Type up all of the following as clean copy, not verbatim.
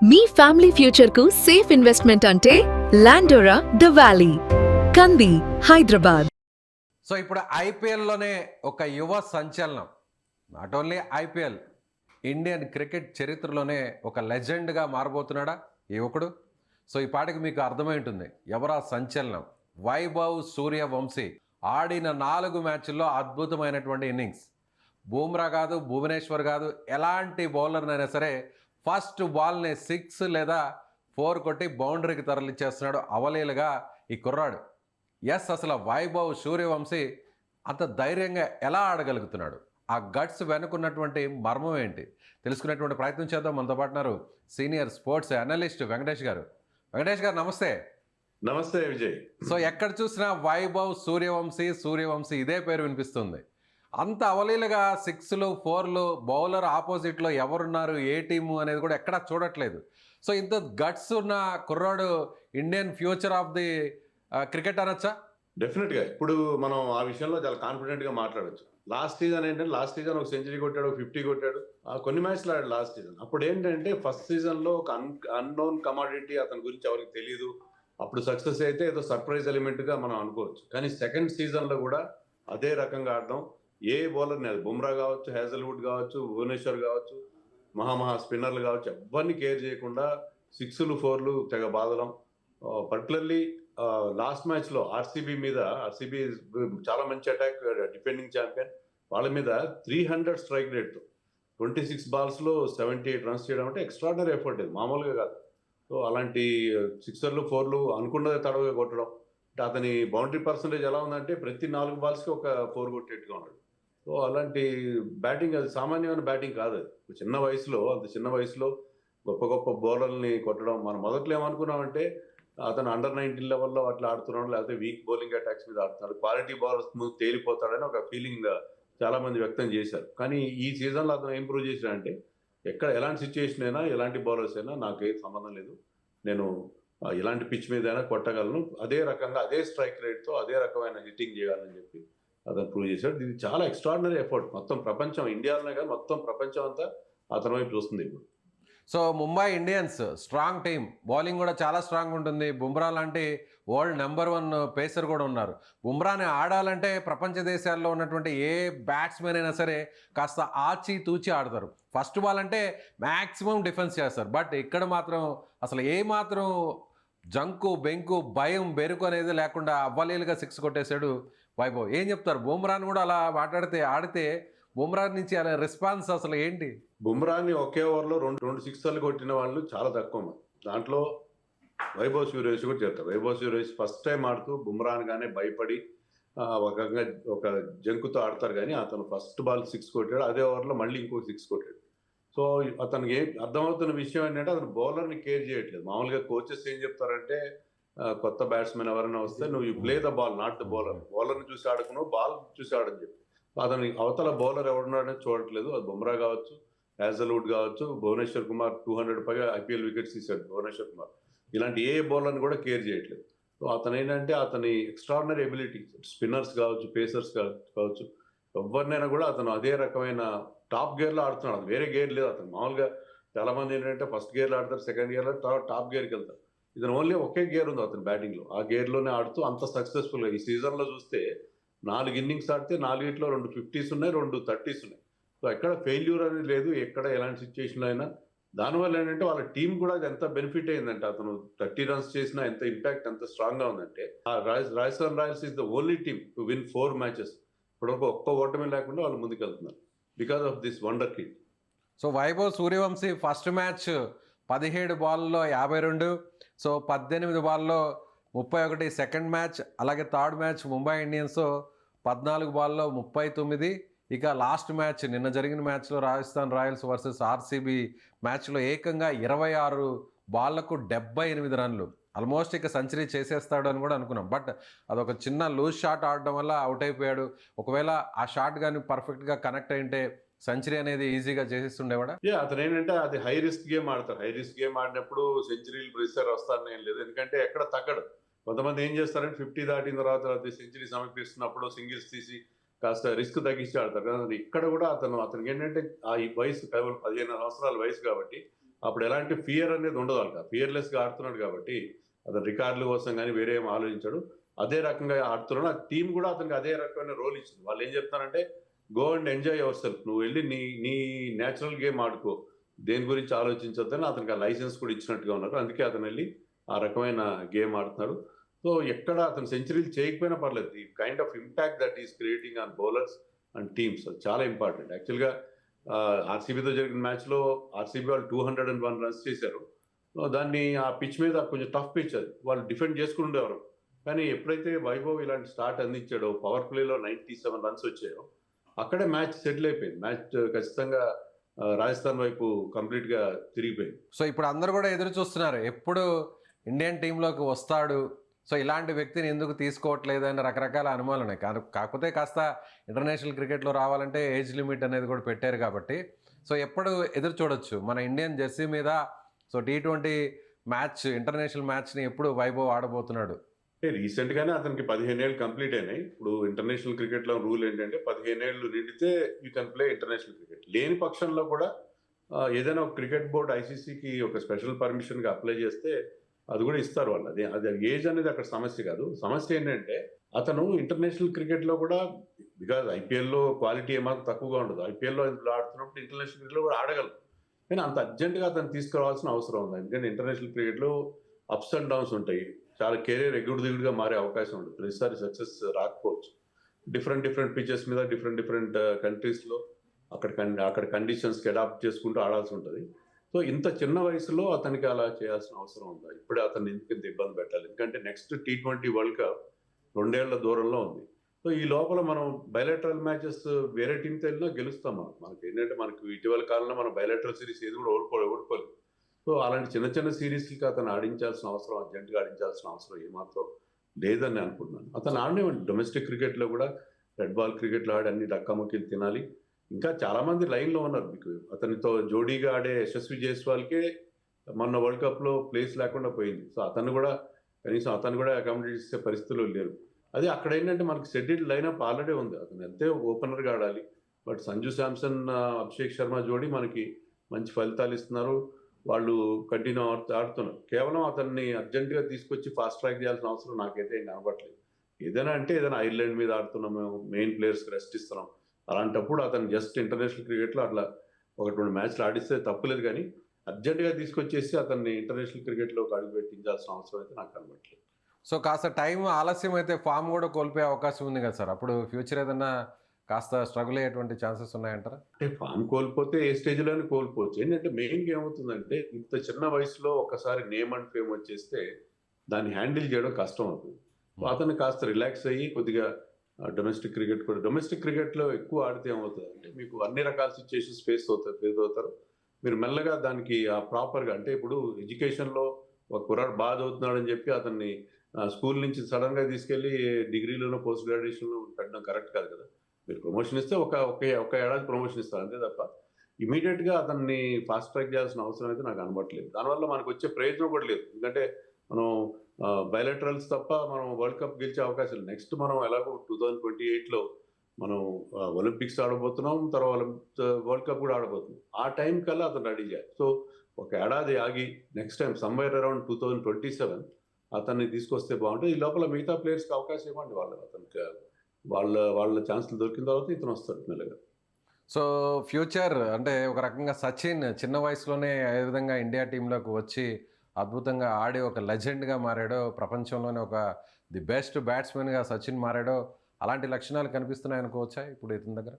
మీ family future కు safe investment అంటే లాండోరా the valley, కంది, హైదరాబాద్. సో ఇప్పుడు ఐపీఎల్లోనే ఒక యువ సంచలనం, not only IPL, Indian cricket చరిత్రలోనే ఒక లెజెండ్గా మారబోతున్నాడా ఈ యువకుడు. సో ఈ పాటికి మీకు అర్థమై ఉంటుంది ఎవరా సంచలనం. వైభవ్ సూర్యవంశీ ఆడిన 4 మ్యాచ్ల్లో అద్భుతమైనటువంటి ఇన్నింగ్స్. బూమ్రా కాదు, భువనేశ్వర్ కాదు, ఎలాంటి బౌలర్నైనా సరే ఫస్ట్ బాల్ని 6 లేదా 4 కొట్టి బౌండరీకి తరలిచ్చేస్తున్నాడు అవలీలుగా ఈ కుర్రాడు. అసలు వైభవ్ సూర్యవంశీ అంత ధైర్యంగా ఎలా ఆడగలుగుతున్నాడు, ఆ గట్స్ వెనుకున్నటువంటి మర్మం ఏంటి తెలుసుకునేటువంటి ప్రయత్నం చేద్దాం. మనతో పాటున్నారు సీనియర్ స్పోర్ట్స్ అనలిస్ట్ వెంకటేష్ గారు. వెంకటేష్ గారు నమస్తే. నమస్తే విజయ్. సో ఎక్కడ చూసినా వైభవ్ సూర్యవంశీ ఇదే పేరు వినిపిస్తుంది. అంత అవలీలుగా 6లు 4లు బౌలర్ ఆపోజిట్లో ఎవరున్నారు, ఏ టీము అనేది కూడా ఎక్కడా చూడట్లేదు. సో ఇంత గట్స్ ఉన్న కుర్రాడు Indian future of the cricket అనొచ్చా? డెఫినెట్గా ఇప్పుడు మనం ఆ విషయంలో చాలా కాన్ఫిడెంట్గా మాట్లాడచ్చు. లాస్ట్ సీజన్ ఒక సెంచరీ కొట్టాడు, ఒక 50 కొట్టాడు, కొన్ని మ్యాచ్లు ఆడాడు లాస్ట్ సీజన్. అప్పుడు ఏంటంటే ఫస్ట్ సీజన్లో ఒక అన్నోన్ కమాడిటీ, అతని గురించి ఎవరికి తెలియదు. అప్పుడు సక్సెస్ అయితే ఏదో సర్ప్రైజ్ ఎలిమెంట్గా మనం అనుకోవచ్చు. కానీ సెకండ్ సీజన్లో కూడా అదే రకంగా ఆడడం, ఏ బౌలర్ని, అది బుమ్రా కావచ్చు, హ్యాజల్వుడ్ కావచ్చు, భువనేశ్వర్ కావచ్చు, మహా స్పిన్నర్లు కావచ్చు, ఎవరిని కేర్ చేయకుండా 6లు 4లు తెగ బాధడం. పర్టికులర్లీ లాస్ట్ మ్యాచ్లో ఆర్సీబీ చాలా మంచి అటాక్, డిఫెండింగ్ ఛాంపియన్, వాళ్ళ మీద 300 స్ట్రైక్ రేట్తో 26 బాల్స్లో 78 రన్స్ చేయడం అంటే ఎక్స్ట్రాడినరీ ఎఫర్ట్, ఇది మామూలుగా కాదు. సో అలాంటి 6లు 4లు అనుకున్నదే తడవగా కొట్టడం. అతని బౌండరీ పర్సంటేజ్ ఎలా ఉందంటే ప్రతి 4 బాల్స్కి ఒక 4 కొట్టేట్టుగా ఉన్నాడు. సో అలాంటి బ్యాటింగ్, అది సామాన్యమైన బ్యాటింగ్ కాదు. అది అంత చిన్న వయసులో గొప్ప గొప్ప బౌలర్ని కొట్టడం. మనం మొదట్లో ఏమనుకున్నామంటే అతను అండర్ 19 లెవెల్లో అట్లా ఆడుతున్నాడు, లేకపోతే వీక్ బౌలింగ్ అటాక్స్ మీద ఆడుతున్నాడు, క్వాలిటీ బౌలర్స్ ముందు తేలిపోతాడని ఒక ఫీలింగ్ చాలా మంది వ్యక్తం చేశారు. కానీ ఈ సీజన్లో అతను ఇంప్రూవ్ చేశాడంటే ఎలాంటి సిచ్యువేషన్ అయినా, ఎలాంటి బౌలర్స్ అయినా నాకు ఏ సంబంధం లేదు, నేను ఎలాంటి పిచ్ మీద అయినా కొట్టగలను, అదే రకంగా అదే స్ట్రైక్ రేట్తో అదే రకమైన హిట్టింగ్ చేయగలని చెప్పి అతను ప్రూవ్ చేశాడు. ఇది చాలా ఎక్స్ట్రాడినరీ ఎఫర్ట్. మొత్తం ప్రపంచం, ఇండియాలోనే కాదు మొత్తం ప్రపంచం అంతా అతని వైపు చూస్తుంది ఇప్పుడు. So Mumbai Indians strong team, bowling కూడా చాలా స్ట్రాంగ్ ఉంటుంది. బుమ్రా లాంటి వరల్డ్ నెంబర్ 1 పేసర్ కూడా ఉన్నారు. బుమ్రాని ఆడాలంటే ప్రపంచ దేశాల్లో ఉన్నటువంటి ఏ బ్యాట్స్మెన్ అయినా సరే కాస్త ఆచి తూచి ఆడతారు. ఫస్ట్ బాల్ అంటే మ్యాక్సిమం డిఫెన్స్ చేస్తారు. బట్ ఇక్కడ మాత్రం అసలు ఏ మాత్రం జంకు బెంకు భయం బెరుకు అనేది లేకుండా అవ్వలేలుగా 6 కొట్టేశాడు వైభవ్. ఏం చెప్తారు, బుమ్రాని కూడా అలా ఆడితే బుమ్రా నుంచి అలా రెస్పాన్స్ అసలు ఏంటి? బుమ్రాని ఒకే ఓవర్లో రెండు 6లు కొట్టిన వాళ్ళు చాలా తక్కువ మంది. దాంట్లో వైభవ్ సూర్యవంశీ కూడా చేస్తారు. వైభవ్ సూర్యవంశీ ఫస్ట్ టైం ఆడుతూ బుమ్రాన్గానే భయపడి ఒక జంకుతో ఆడతారు. కానీ అతను ఫస్ట్ బాల్ 6 కొట్టాడు, అదే ఓవర్లో మళ్ళీ ఇంకో 6 కొట్టాడు. సో అతనికి అర్థమవుతున్న విషయం ఏంటంటే అతను బౌలర్ని కేర్ చేయట్లేదు. మామూలుగా కోచెస్ ఏం చెప్తారంటే కొత్త బ్యాట్స్మెన్ ఎవరైనా వస్తే నువ్వు you play the ball, not the bowler, బౌలర్ని చూసి ఆడుకున్నావు, బాల్ చూసి ఆడని చెప్పి. అతని అవతల బౌలర్ ఎవడున్నాడని చూడట్లేదు. అది బుమ్రా కావచ్చు, హ్యాజల్వుడ్ కావచ్చు, భువనేశ్వర్ కుమార్ 200 పైగా ఐపీఎల్ వికెట్స్ తీశాడు భువనేశ్వర్ కుమార్. ఇలాంటి ఏ బౌలర్ని కూడా కేర్ చేయట్లేదు. సో అతను ఏంటంటే అతని ఎక్స్ట్రాడినరీ ఎబిలిటీ, స్పిన్నర్స్ కావచ్చు, పేసర్స్ కావచ్చు, ఎవరినైనా కూడా అతను అదే రకమైన టాప్ గేర్లో ఆడుతున్నాడు. అది వేరే గేర్ లేదు. అతను మామూలుగా చాలా మంది ఏంటంటే ఫస్ట్ గేర్లో ఆడతారు, సెకండ్ గేర్లో, తర్వాత టాప్ గేర్కి వెళ్తారు. ఇతను ఓన్లీ ఒకే గేర్ ఉంది అతని బ్యాటింగ్లో, ఆ గేర్లోనే ఆడుతూ అంత సక్సెస్ఫుల్గా ఈ సీజన్లో చూస్తే 4 ఇన్నింగ్స్ ఆడితే 4 2 50s ఉన్నాయి, 2 30s ఉన్నాయి. సో ఎక్కడ ఫెయిల్యూర్ అనేది లేదు, ఎక్కడ ఎలాంటి సిచ్యువేషన్లో అయినా. దానివల్ల ఏంటంటే వాళ్ళ టీం కూడా ఎంత బెనిఫిట్ అయిందంటే అతను 30 రన్స్ చేసినా ఎంత ఇంపాక్ట్, ఎంత స్ట్రాంగ్గా ఉందంటే Rajasthan Royals is the only team to win 4 matches. ఇప్పుడు ఒక్క ఓటమి లేకుండా వాళ్ళు ముందుకెళ్తున్నారు because of this wonder kid. So Vaibhav Suryavanshi first match 17 బాల్లో 52, సో 18 బాల్లో 31. సెకండ్ మ్యాచ్ అలాగే థర్డ్ మ్యాచ్ ముంబై ఇండియన్స్ 14 బాల్లో 39. ఇక లాస్ట్ మ్యాచ్ నిన్న జరిగిన మ్యాచ్లో రాజస్థాన్ రాయల్స్ వర్సెస్ ఆర్సీబీ మ్యాచ్లో ఏకంగా 26 బాళ్లకు 78 రన్లు. ఆల్మోస్ట్ ఇక సెంచరీ చేసేస్తాడు అని కూడా అనుకున్నాం. బట్ అదొక చిన్న లూజ్ షాట్ ఆడడం వల్ల అవుట్ అయిపోయాడు. ఒకవేళ ఆ షాట్ కానీ పర్ఫెక్ట్గా కనెక్ట్ అయింటే సెంచరీ అనేది ఈజీగా చేసేస్తుండేవాడా? అతను ఏంటంటే అది హై రిస్క్ గేమ్ ఆడతారు. హై రిస్క్ గేమ్ ఆడినప్పుడు సెంచరీలు ప్రెషర్ వస్తారని ఏం లేదు, ఎందుకంటే ఎక్కడ తగ్గడు. కొంతమంది ఏం చేస్తారంటే 50 దాటిన తర్వాత సెంచరీ సమర్పిస్తున్నప్పుడు సింగిల్స్ తీసి కాస్త రిస్క్ తగ్గించి ఆడతారు. కానీ ఇక్కడ కూడా అతనికి ఏంటంటే ఆ ఈ వయసు కేవలం 15 సంవత్సరాల వయసు కాబట్టి అప్పుడు ఎలాంటి ఫియర్ అనేది ఉండదు వాళ్ళకి, ఫియర్లెస్గా ఆడుతున్నాడు కాబట్టి అతను రికార్డుల కోసం కానీ వేరే ఏం ఆలోచించాడు. అదే రకంగా ఆడుతున్నాడు. ఆ టీం కూడా అతనికి అదే రకమైన రోల్ ఇచ్చింది. వాళ్ళు ఏం చెప్తారంటే go and enjoy your self, నువ్వు వెళ్ళి నీ నీ నేచురల్ గేమ్ ఆడుకో, దేని గురించి ఆలోచించొద్దని అతనికి ఆ లైసెన్స్ కూడా ఇచ్చినట్టుగా ఉన్నారు. అందుకే అతను వెళ్ళి ఆ రకమైన గేమ్ ఆడుతున్నాడు. సో ఎక్కడ అతను సెంచరీలు చేయకపోయినా పర్లేదు, ఈ kind of impact that is creating on bowlers and teams చాలా ఇంపార్టెంట్. యాక్చువల్గా ఆర్సీబీతో జరిగిన మ్యాచ్లో ఆర్సీబీ వాళ్ళు 201 రన్స్ చేశారు. దాన్ని ఆ పిచ్ మీద కొంచెం టఫ్ పిచ్, అది వాళ్ళు డిఫెండ్ చేసుకుంటేవారు. కానీ ఎప్పుడైతే వైభవ్ ఇలాంటి స్టార్ట్ అందించాడో, పవర్ ప్లేలో 97 రన్స్ వచ్చాయో, అక్కడే మ్యాచ్ సెటిల్ అయిపోయింది. మ్యాచ్ ఖచ్చితంగా రాజస్థాన్ వైపు కంప్లీట్గా తిరిగిపోయింది. సో ఇప్పుడు అందరూ కూడా ఎదురు చూస్తున్నారు ఎప్పుడు ఇండియన్ టీంలోకి వస్తాడు, సో ఇలాంటి వ్యక్తిని ఎందుకు తీసుకోవట్లేదు అని రకరకాల అనుమానాలు ఉన్నాయి. కాకపోతే కాస్త ఇంటర్నేషనల్ క్రికెట్లో రావాలంటే ఏజ్ లిమిట్ అనేది కూడా పెట్టారు కాబట్టి సో ఎప్పుడు ఎదురు చూడొచ్చు మన ఇండియన్ జెర్సీ మీద. సో T20 మ్యాచ్, ఇంటర్నేషనల్ మ్యాచ్ని ఎప్పుడు వైభవ్ ఆడబోతున్నాడు? అంటే రీసెంట్గానే అతనికి 15 ఏళ్ళు కంప్లీట్ అయినాయి. ఇప్పుడు ఇంటర్నేషనల్ క్రికెట్లో రూల్ ఏంటంటే 15 ఏళ్ళు నిండితే you can play international cricket. లేని పక్షంలో కూడా ఏదైనా ఒక క్రికెట్ బోర్డు ఐసీసీకి ఒక స్పెషల్ పర్మిషన్గా అప్లై చేస్తే అది కూడా ఇస్తారు వాళ్ళు. అది ఏజ్ అనేది అక్కడ సమస్య కాదు. సమస్య ఏంటంటే అతను ఇంటర్నేషనల్ క్రికెట్లో కూడా, బికాజ్ ఐపీఎల్లో క్వాలిటీ ఏమాత్రం తక్కువగా ఉండదు, ఐపీఎల్లో ఆడుతున్నప్పుడు ఇంటర్నేషనల్ క్రికెట్లో కూడా ఆడగలరు. కానీ అంత అర్జెంటుగా అతను తీసుకురావాల్సిన అవసరం ఉంది. ఎందుకంటే ఇంటర్నేషనల్ క్రికెట్లో అప్స్ అండ్ డౌన్స్ ఉంటాయి. చాలా కెరీర్ ఎగుడు దిగుడుగా మారే అవకాశం ఉంటుంది. ప్రతిసారి సక్సెస్ రాకపోవచ్చు. డిఫరెంట్ పిచెస్ మీద డిఫరెంట్ కంట్రీస్లో అక్కడ కండిషన్స్కి అడాప్ట్ చేసుకుంటూ ఆడాల్సి ఉంటుంది. సో ఇంత చిన్న వయసులో అతనికి అలా చేయాల్సిన అవసరం ఉందా? ఇప్పుడే అతన్ని ఎందుకు ఇంత ఇబ్బంది పెట్టాలి? ఎందుకంటే నెక్స్ట్ T20 వరల్డ్ కప్ 2 ఏళ్ల దూరంలో ఉంది. సో ఈ లోపల మనం బయలాటరల్ మ్యాచెస్ వేరే టీంతో వెళ్ళినా గెలుస్తాం. మనకి ఏంటంటే మనకు ఇటీవల కాలంలో మనం బయలాటరల్ సిరీస్ ఏది కూడా ఓడిపోలేదు. సో అలాంటి చిన్న సిరీస్కి అతను ఆడించాల్సిన అవసరం, అర్జెంట్గా ఆడించాల్సిన అవసరం ఏమాత్రం లేదని అనుకుంటున్నాను. అతను ఆడినేవాడు డొమెస్టిక్ క్రికెట్లో కూడా, రెడ్ బాల్ క్రికెట్లో ఆడి అన్ని డక్కాముక్కీలు తినాలి. ఇంకా చాలామంది లైన్లో ఉన్నారు. మీకు అతనితో జోడీగా ఆడే యశస్వి జైస్వాల్కే మొన్న వరల్డ్ కప్లో ప్లేస్ లేకుండా పోయింది. సో అతను కూడా అకామిడేట్ చేసే పరిస్థితుల్లో లేరు. అది అక్కడ ఏంటంటే మనకి షెడ్యూల్ లైనప్ ఆల్రెడీ ఉంది. అతను ఎంతే ఓపెనర్గా ఆడాలి. బట్ సంజు శాంసన్, అభిషేక్ శర్మ జోడీ మనకి మంచి ఫలితాలు ఇస్తున్నారు. వాళ్ళు కంటిన్యూ ఆడుతున్నారు. కేవలం అతన్ని అర్జెంటుగా తీసుకొచ్చి ఫాస్ట్ ట్రాక్ చేయాల్సిన అవసరం నాకైతే ఏం కనబడట్లేదు. ఏదైనా ఐర్లాండ్ మీద ఆడుతున్నాము, మెయిన్ ప్లేయర్స్కి రెస్ట్ ఇస్తున్నాం, అలాంటప్పుడు అతను జస్ట్ ఇంటర్నేషనల్ క్రికెట్లో అట్లా 1-2 మ్యాచ్లు ఆడిస్తే తప్పులేదు. కానీ అర్జెంటుగా తీసుకొచ్చేసి అతన్ని ఇంటర్నేషనల్ క్రికెట్లోకి అడుగు పెట్టించాల్సిన అవసరం అయితే నాకు కనబడట్లేదు. సో కాస్త టైం ఆలస్యం అయితే ఫామ్ కూడా కోల్పోయే అవకాశం ఉంది కదా సార్. అప్పుడు ఫ్యూచర్ ఏదన్నా కాస్త స్ట్రగుల్ అయ్యేటువంటి ఛాన్సెస్ ఉన్నాయంటారా? అంటే ఫామ్ కోల్పోతే ఏ స్టేజ్లోనే కోల్పోవచ్చు. ఏంటంటే మెయిన్గా ఏమవుతుందంటే ఇంత చిన్న వయసులో ఒకసారి నేమ్ అండ్ ఫేమ్ వచ్చేస్తే దాన్ని హ్యాండిల్ చేయడం కష్టం అవుతుంది. అతను కాస్త రిలాక్స్ అయ్యి కొద్దిగా డొమెస్టిక్ క్రికెట్లో ఎక్కువ ఆడితే ఏమవుతుంది అంటే మీకు అన్ని రకాల సిచ్యుయేషన్స్ ఫేస్ అవుతారు. మీరు మెల్లగా దానికి ప్రాపర్గా, అంటే ఇప్పుడు ఎడ్యుకేషన్లో ఒక కుర్రాడు బాగా చదువుతున్నాడని చెప్పి అతన్ని స్కూల్ నుంచి సడన్గా తీసుకెళ్ళి డిగ్రీలోనో పోస్ట్ గ్రాడ్యుయేషన్లో పెట్టడం కరెక్ట్ కాదు కదా. మీరు ప్రమోషన్ ఇస్తే ఒక ఏడాది ప్రమోషన్ ఇస్తారు అంతే తప్ప ఇమీడియట్గా అతన్ని ఫాస్ట్ ట్రాక్ చేయాల్సిన అవసరం అయితే నాకు కనబడట్లేదు. దానివల్ల మనకు వచ్చే ప్రయోజనం కూడా లేదు. ఎందుకంటే మనం బయలాటరల్స్ తప్ప మనం వరల్డ్ కప్ గెలిచే అవకాశం లేదు. నెక్స్ట్ మనం ఎలాగో 2028లో మనం ఒలింపిక్స్ ఆడబోతున్నాం, తర్వాత వరల్డ్ కప్ కూడా ఆడబోతున్నాం. ఆ టైం కల్లా అతను రెడీ చేయాలి. సో ఒక ఏడాది ఆగి నెక్స్ట్ టైం సమ్వేర్ అరౌండ్ 2027 అతన్ని తీసుకొస్తే బాగుంటుంది. ఈ లోపల మిగతా ప్లేయర్స్కి అవకాశం ఇవ్వండి. అతనికి వాళ్ళ ఛాన్స్లు దొరికిన తర్వాత ఇతను వస్తాడు మెల్లగా. సో ఫ్యూచర్ అంటే ఒక రకంగా సచిన్ చిన్న వయసులోనే ఏ విధంగా ఇండియా టీంలోకి వచ్చి అద్భుతంగా ఆడి ఒక లెజెండ్గా మారాడో, ప్రపంచంలోనే ఒక ది బెస్ట్ బ్యాట్స్మెన్గా సచిన్ మారాడో, అలాంటి లక్షణాలు కనిపిస్తున్నాయి అనుకోవచ్చా ఇప్పుడు ఇతని దగ్గర?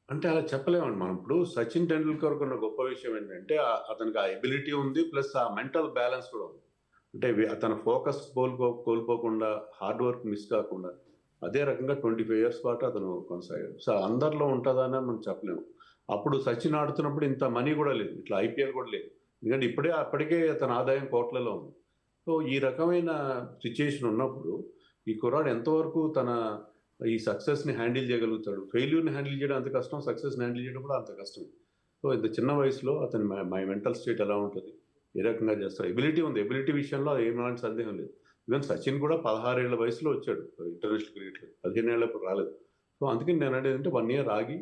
అంటే అలా చెప్పలేమండి మనం. ఇప్పుడు సచిన్ టెండూల్కర్ ఉన్న గొప్ప విషయం ఏంటంటే అతనికి ఆ ఎబిలిటీ ఉంది, ప్లస్ ఆ మెంటల్ బ్యాలెన్స్ కూడా ఉంది. అంటే అతను ఫోకస్ కోల్పోకుండా, హార్డ్ వర్క్ మిస్ కాకుండా అదే రకంగా 25 years పాటు అతను కొనసాగాడు. సో అందరిలో ఉంటుందని మనం చెప్పలేము. అప్పుడు సచిన్ ఆడుతున్నప్పుడు ఇంత మనీ కూడా లేదు, ఇట్లా ఐపీఎల్ కూడా లేదు. ఎందుకంటే అప్పటికే అతని ఆదాయం కోట్లలో ఉంది. సో ఈ రకమైన సిచ్యుయేషన్ ఉన్నప్పుడు ఈ కుర్రాడు ఎంతవరకు ఈ సక్సెస్ని హ్యాండిల్ చేయగలుగుతాడు? ఫెయిల్యూర్ని హ్యాండిల్ చేయడం అంత కష్టం, సక్సెస్ని హ్యాండిల్ చేయడం కూడా అంత కష్టం. సో ఇంత చిన్న వయసులో అతని మెంటల్ స్టేట్ ఎలా ఉంటుంది, ఏ రకంగా చేస్తాడు? ఎబిలిటీ విషయంలో ఏమాంటి సందేహం లేదు. ఈవెన్ సచిన్ కూడా 16 ఏళ్ల వయసులో వచ్చాడు ఇంటర్నేషనల్ క్రికెట్లో, 15 ఏళ్ళప్పుడు రాలేదు. సో అందుకని నేను అనేది అంటే 1 year ఆగి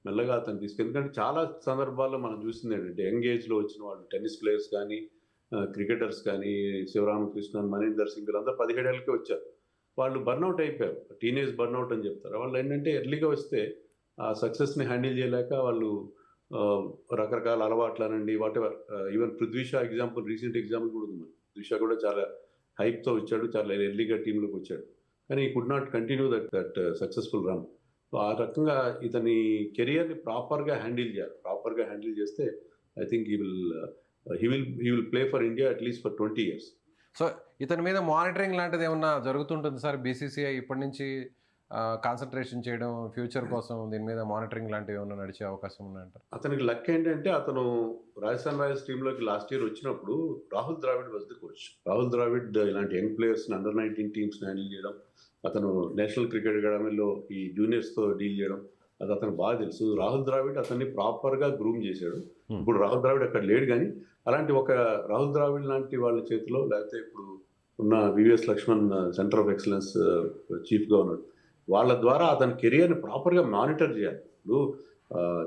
మెల్లగా అతను ఎందుకంటే చాలా సందర్భాల్లో మనం చూసింది ఏంటంటే యంగ్ ఏజ్లో వచ్చిన వాళ్ళు టెన్నిస్ ప్లేయర్స్ కానీ క్రికెటర్స్ కానీ శివరామకృష్ణన్ మనీందర్ సింగ్ వీళ్ళందరూ 17 ఏళ్ళకే వచ్చారు. వాళ్ళు బర్న్అవుట్ అయిపోయారు. టీనేజ్ బర్న్అవుట్ అని చెప్తారు. వాళ్ళు ఏంటంటే ఎర్లీగా వస్తే ఆ సక్సెస్ని హ్యాండిల్ చేయలేక వాళ్ళు రకరకాల అలవాట్లు అనండి whatever. Even Prithvi Shah example, recent example కూడా ఉంది. పృథ్వీ షా కూడా చాలా హైప్తో వచ్చాడు, చాలా ఎర్లీగా టీంలోకి వచ్చాడు. కానీ ఈ could not continue that successful run. So ఆ రకంగా ఇతని కెరియర్ని ప్రాపర్గా హ్యాండిల్ చేయాలి. ప్రాపర్గా హ్యాండిల్ చేస్తే I think he will play for India at least for 20 years. So ఇతని మీద మానిటరింగ్ లాంటిది ఏమన్నా జరుగుతుంటుంది సార్? బీసీసీఐ ఇప్పటి నుంచి కాన్సన్ట్రేషన్ చేయడం ఫ్యూచర్ కోసం దీని మీద మానిటరింగ్ లాంటివి ఏమన్నా నడిచే అవకాశం ఉన్నాయంటారు? అతనికి లక్ ఏంటంటే అతను రాజస్థాన్ రాయల్స్ టీంలోకి లాస్ట్ ఇయర్ వచ్చినప్పుడు Rahul Dravid was the coach. Rahul Dravid ఇలాంటి యంగ్ ప్లేయర్స్ని అండర్-19 టీమ్స్ని హ్యాండిల్ చేయడం, అతను నేషనల్ క్రికెట్ అకాడమీలో ఈ జూనియర్స్తో డీల్ చేయడం అది అతను బాగా తెలుసు. రాహుల్ ద్రావిడ్ అతన్ని ప్రాపర్గా గ్రూమ్ చేశాడు. ఇప్పుడు రాహుల్ ద్రావిడ్ అక్కడ లేడు, కానీ అలాంటి ఒక రాహుల్ ద్రావిడ్ లాంటి వాళ్ళ చేతిలో, లేకపోతే ఇప్పుడు ఉన్న VVS Laxman centre of excellence చీఫ్గా ఉన్నాడు, వాళ్ళ ద్వారా అతని కెరియర్ని ప్రాపర్గా మానిటర్ చేయాలి. ఇప్పుడు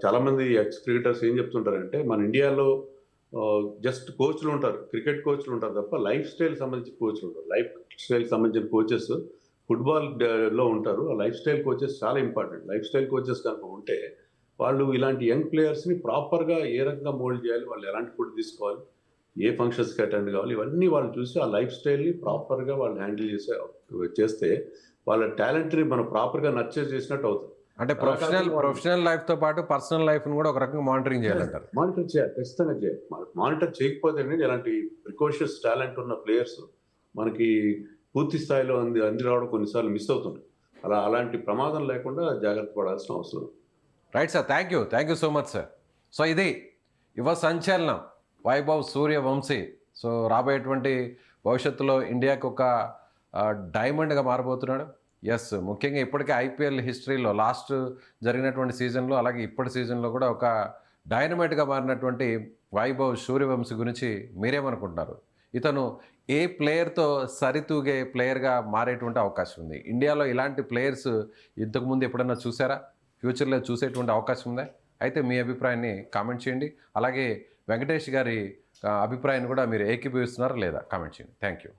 చాలామంది ఎక్స్ క్రికెటర్స్ ఏం చెప్తుంటారంటే మన ఇండియాలో జస్ట్ కోచ్లు ఉంటారు, క్రికెట్ కోచ్లు ఉంటారు తప్ప లైఫ్ స్టైల్ సంబంధించిన కోచ్లు ఉంటారు. లైఫ్ స్టైల్ సంబంధించిన కోచెస్ ఫుట్బాల్లో ఉంటారు. ఆ లైఫ్ స్టైల్ కోచెస్ చాలా ఇంపార్టెంట్. లైఫ్ స్టైల్ కోచెస్ కనుక ఉంటే వాళ్ళు ఇలాంటి యంగ్ ప్లేయర్స్ని ప్రాపర్గా ఏ రకంగా మోల్డ్ చేయాలి, వాళ్ళు ఎలాంటి ఫుడ్ తీసుకోవాలి, ఏ ఫంక్షన్స్కి అటెండ్ కావాలి, ఇవన్నీ వాళ్ళు చూసి ఆ లైఫ్ స్టైల్ని ప్రాపర్గా వాళ్ళు హ్యాండిల్ చేస్తే వాళ్ళ టాలెంట్ని మనం ప్రాపర్గా నర్చర్ చేసినట్టు అవుతుంది. అంటే ప్రొఫెషనల్ లైఫ్తో పాటు పర్సనల్ లైఫ్ని కూడా ఒక రకంగా మానిటరింగ్ చేయాలంటారు? మానిటర్ చేయాలి, ఖచ్చితంగా చేయాలి. మానిటర్ చేయకపోతే ఇలాంటి ప్రికాషన్స్ టాలెంట్ ఉన్న ప్లేయర్స్ మనకి పూర్తి స్థాయిలో అంది రావడం కొన్నిసార్లు మిస్ అవుతుంది. అలాంటి ప్రమాదం లేకుండా జాగ్రత్త పడాల్సిన అవసరం. Right sir, thank you so much sir. So ఇది యువ సంచలనం వైభవ్ సూర్యవంశీ. సో రాబోయేటువంటి భవిష్యత్తులో ఇండియాకి ఒక డైమండ్గా మారబోతున్నాడు. ఎస్, ముఖ్యంగా ఇప్పటికే ఐపీఎల్ హిస్టరీలో లాస్ట్ జరిగినటువంటి సీజన్లో అలాగే ఇప్పటి సీజన్లో కూడా ఒక డైనమైట్గా మారినటువంటి వైభవ్ సూర్యవంశీ గురించి మీరేమనుకుంటున్నారు? ఇతను ఏ ప్లేయర్తో సరితూగే ప్లేయర్గా మారేటువంటి అవకాశం ఉంది? ఇండియాలో ఇలాంటి ప్లేయర్స్ ఇంతకుముందు ఎప్పుడన్నా చూసారా? ఫ్యూచర్లో చూసేటువంటి అవకాశం ఉందా? అయితే మీ అభిప్రాయాన్ని కామెంట్ చేయండి. అలాగే వెంకటేష్ గారి అభిప్రాయాన్ని కూడా మీరు ఏకీభవిస్తున్నారా లేదా కామెంట్ చేయండి. Thank you.